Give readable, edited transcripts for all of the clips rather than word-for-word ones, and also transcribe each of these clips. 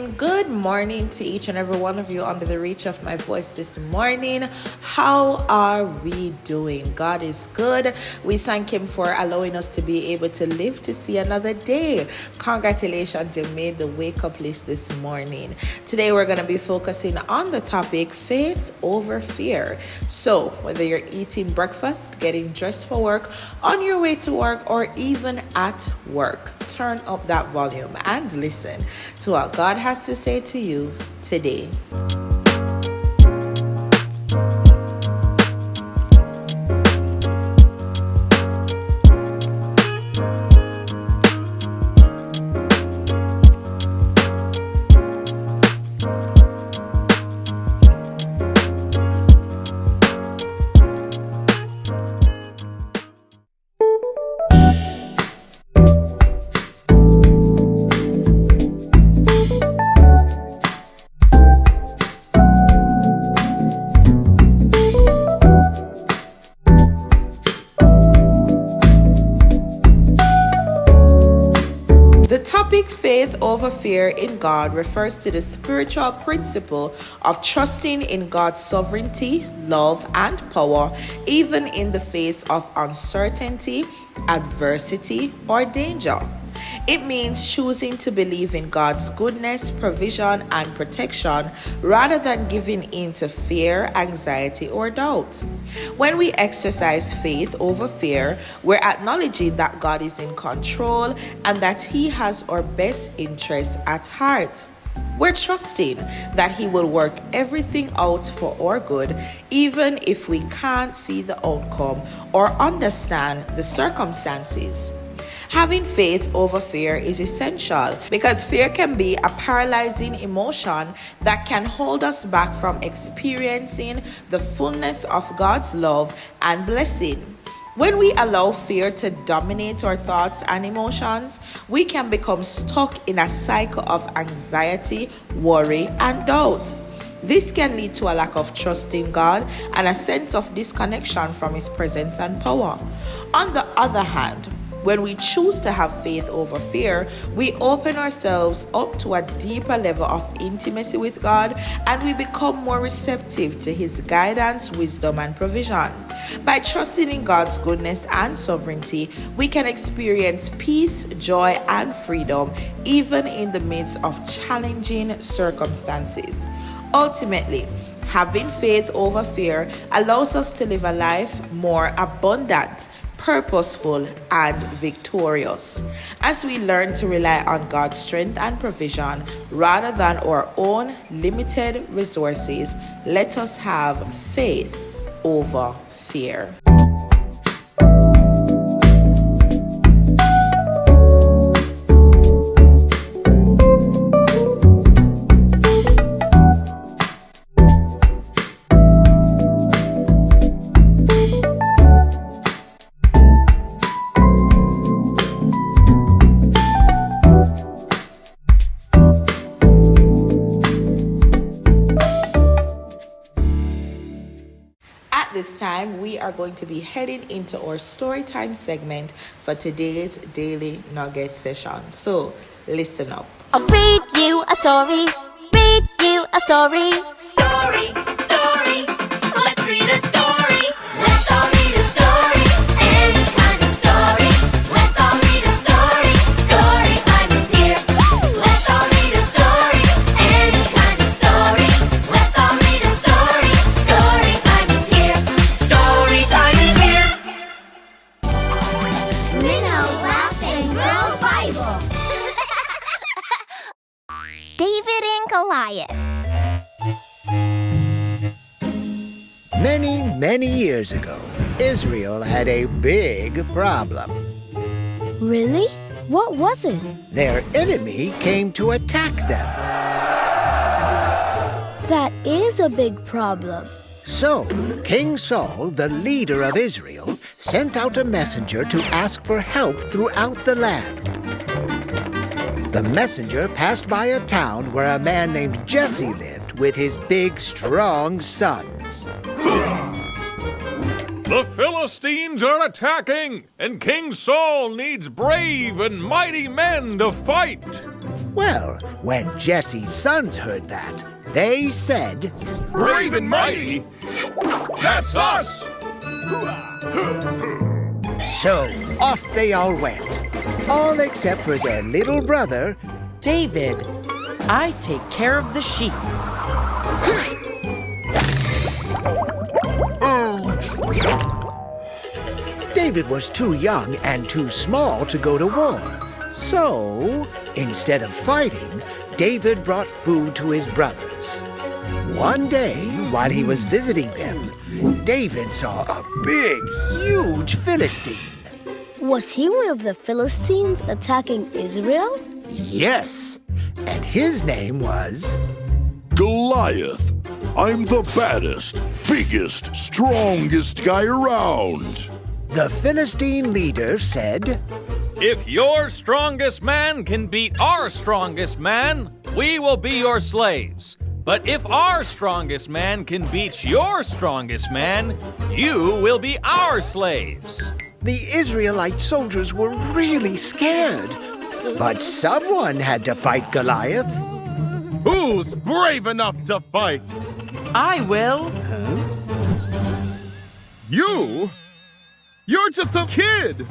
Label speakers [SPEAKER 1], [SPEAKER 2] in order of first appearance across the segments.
[SPEAKER 1] good morning to each and every one of you under the reach of my voice this morning. How are we doing? God is good. We thank Him for allowing us to be able to live to see another day. Congratulations, you made the wake up list this morning. Today we're going to be focusing on the topic faith over fear. So whether you're eating breakfast, getting dressed for work, on your way to work, or even at work, turn up that volume and listen to what God has to say to you today. The topic faith over fear in God refers to the spiritual principle of trusting in God's sovereignty, love, and power, even in the face of uncertainty, adversity, or danger. It means choosing to believe in God's goodness, provision, and protection rather than giving in to fear, anxiety, or doubt. When we exercise faith over fear, we're acknowledging that God is in control and that He has our best interests at heart. We're trusting that He will work everything out for our good, even if we can't see the outcome or understand the circumstances. Having faith over fear is essential because fear can be a paralyzing emotion that can hold us back from experiencing the fullness of God's love and blessing. When we allow fear to dominate our thoughts and emotions, we can become stuck in a cycle of anxiety, worry, and doubt. This can lead to a lack of trust in God and a sense of disconnection from His presence and power. On the other hand, when we choose to have faith over fear, we open ourselves up to a deeper level of intimacy with God and we become more receptive to His guidance, wisdom, and provision. By trusting in God's goodness and sovereignty, we can experience peace, joy, and freedom even in the midst of challenging circumstances. Ultimately, having faith over fear allows us to live a life more abundant, purposeful, and victorious. As we learn to rely on God's strength and provision rather than our own limited resources, let us have faith over fear. This time we are going to be heading into our story time segment for today's daily nugget session. So listen up.
[SPEAKER 2] I'll read you a story. Read you a story. Story. Let's read a story. Let's all read a story. Any kind of story. Let's all read a story. Story time is here. Let's all read a story. Any kind of story. Let's all read a story. Story time is here. Story time is here. Minnow Laughing Girl Bible. David and Goliath.
[SPEAKER 3] Many years ago, Israel had a big problem.
[SPEAKER 4] Really? What was it?
[SPEAKER 3] Their enemy came to attack them.
[SPEAKER 4] That is a big problem.
[SPEAKER 3] So, King Saul, the leader of Israel, sent out a messenger to ask for help throughout the land. The messenger passed by a town where a man named Jesse lived with his big, strong sons.
[SPEAKER 5] The Philistines are attacking, and King Saul needs brave and mighty men to fight.
[SPEAKER 3] Well, when Jesse's sons heard that, they said,
[SPEAKER 5] Brave and mighty? That's us!
[SPEAKER 3] so off they all went, all except for their little brother,
[SPEAKER 6] David, I take care of the sheep.
[SPEAKER 3] David was too young and too small to go to war. So, instead of fighting, David brought food to his brothers. One day, while he was visiting them, David saw a big, huge Philistine.
[SPEAKER 4] Was he one of the Philistines attacking Israel?
[SPEAKER 3] Yes, and his name was...
[SPEAKER 5] Goliath. I'm the baddest, biggest, strongest guy around.
[SPEAKER 3] The Philistine leader said,
[SPEAKER 7] If your strongest man can beat our strongest man, we will be your slaves. But if our strongest man can beat your strongest man, you will be our slaves.
[SPEAKER 3] The Israelite soldiers were really scared. But someone had to fight Goliath.
[SPEAKER 8] Who's brave enough to fight?
[SPEAKER 6] I will.
[SPEAKER 8] You? You're just a kid!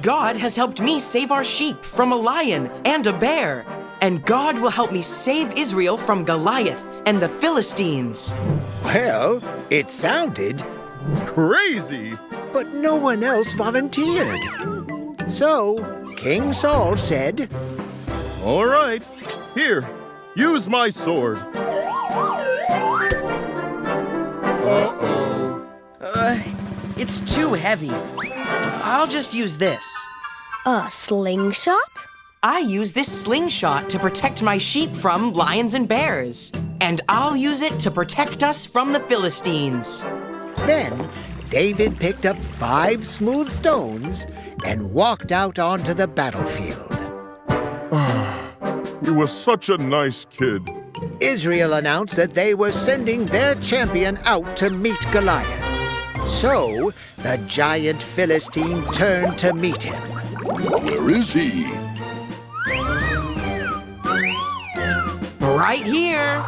[SPEAKER 6] God has helped me save our sheep from a lion and a bear. And God will help me save Israel from Goliath and the Philistines.
[SPEAKER 3] Well, it sounded,
[SPEAKER 8] Crazy!
[SPEAKER 3] but no one else volunteered. So, King Saul said,
[SPEAKER 8] All right, here, use my sword.
[SPEAKER 6] It's too heavy. I'll just use this.
[SPEAKER 4] A slingshot?
[SPEAKER 6] I use this slingshot to protect my sheep from lions and bears. And I'll use it to protect us from the Philistines.
[SPEAKER 3] Then David picked up 5 smooth stones and walked out onto the battlefield.
[SPEAKER 5] He was such a nice kid.
[SPEAKER 3] Israel announced that they were sending their champion out to meet Goliath. So, the giant Philistine turned to meet him.
[SPEAKER 5] Where is he?
[SPEAKER 6] Right here.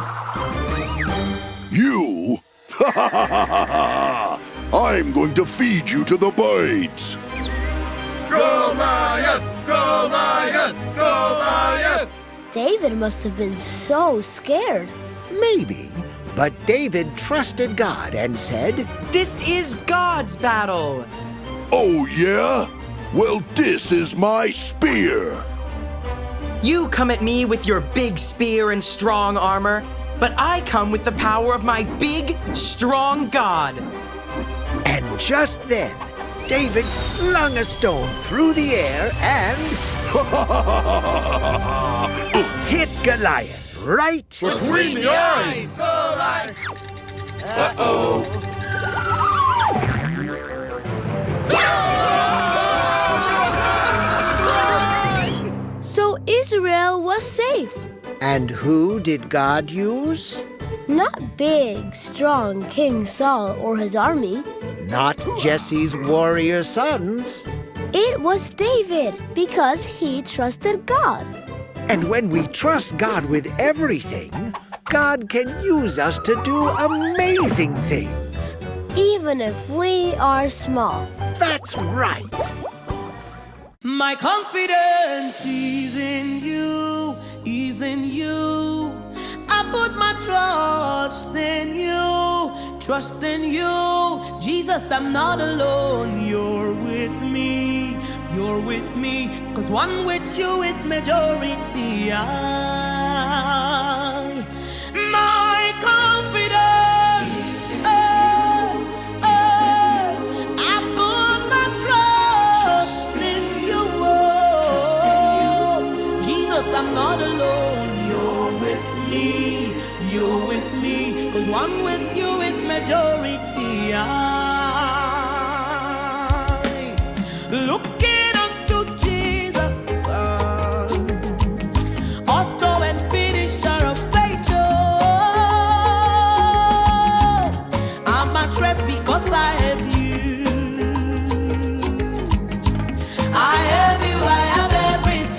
[SPEAKER 5] You? I'm going to feed you to the birds.
[SPEAKER 8] Goliath! Goliath! Goliath!
[SPEAKER 4] David must have been so scared.
[SPEAKER 3] Maybe, but David trusted God and said,
[SPEAKER 6] This is God's battle.
[SPEAKER 5] Oh, yeah? Well, this is my spear.
[SPEAKER 6] You come at me with your big spear and strong armor, but I come with the power of my big, strong God.
[SPEAKER 3] And just then, David slung a stone through the air and hit Goliath right
[SPEAKER 8] Between the eyes!
[SPEAKER 4] So Israel was safe.
[SPEAKER 3] And who did God use?
[SPEAKER 4] Not big, strong King Saul or his army.
[SPEAKER 3] Not Jesse's warrior sons.
[SPEAKER 4] It was David because he trusted God.
[SPEAKER 3] And when we trust God with everything, God can use us to do amazing things.
[SPEAKER 4] Even if we are small.
[SPEAKER 3] That's right.
[SPEAKER 9] My confidence is in you, is in you. I put my trust in you, Jesus, I'm not alone, you're with me, 'cause one with you is majority. My confidence, I put my trust in you, Jesus, I'm not alone, you're with me, 'cause one with you is majority. Looking unto Jesus, author and finisher of faith. I'm at rest because I have you. I have you, I have everything.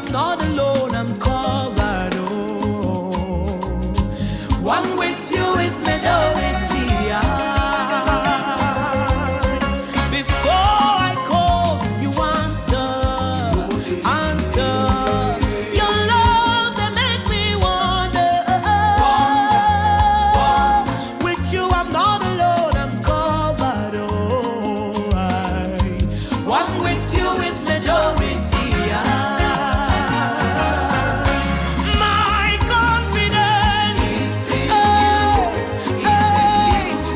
[SPEAKER 9] I'm not alone, I'm covered. Oh, one with you is majority. Before I call, you answer. Your love, they make me wonder. With you, I'm not alone, I'm covered. Oh, one with you is majority. My confidence is in you.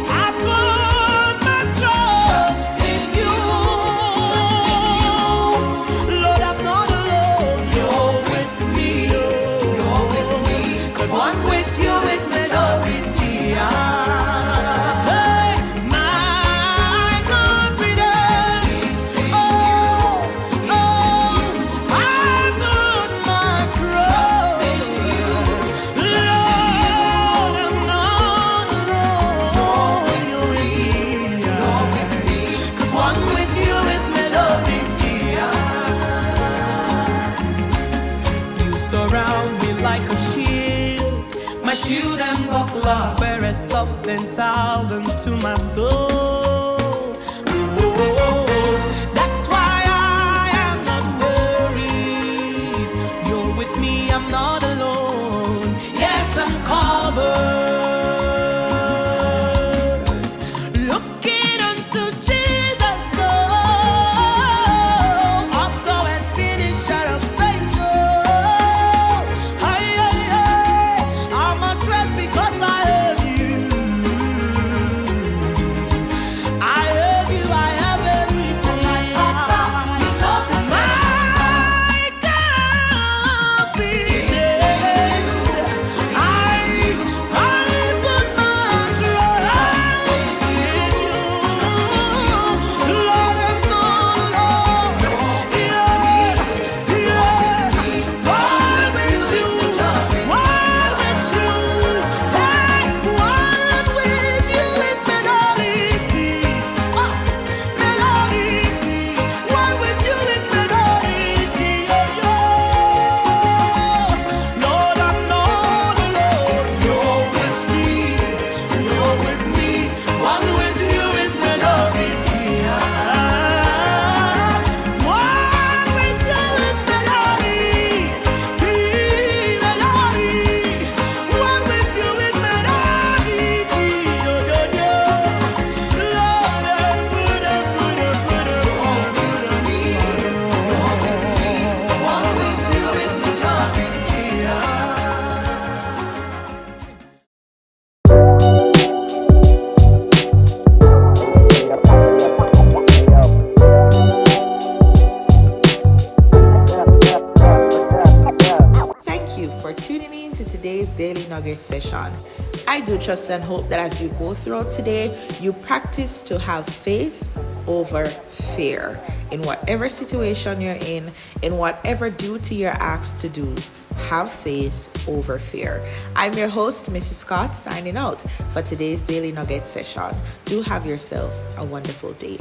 [SPEAKER 9] I put my trust in you. Lord, I'm not alone. You're with me. You're with me. 'Cause one with you is majority. Hey, my confidence is in you. I put my trust in you. Lord, I'm not alone. You're with me. You're with me. 'Cause one with you is majority. You surround me like a shield, my shield and buckler, fairest of 10,000 to my soul. That's why I am not worried. You're with me, I'm not alone. Yes, I'm covered. Looking unto Jesus, author and finisher of faith. I'm a trust because I have you. I have you, I have everything. My confidence, I put my trust in you. Lord, I'm not alone. One with you, one with you. Hey, one with you is majority. Majority. One with you is majority. Lord, I'm not alone. You're with me. You're with me. One with you is majority. One with you is majority. One with you is majority. Lord, one with you is majority.
[SPEAKER 1] Thank you for tuning in to today's Daily Nugget session. I do trust and hope that as you go throughout today, you practice to have faith over fear. In whatever situation you're in whatever duty you're asked to do, have faith over fear. I'm your host, Mrs. Scott, signing out for today's Daily Nugget session. Do have yourself a wonderful day.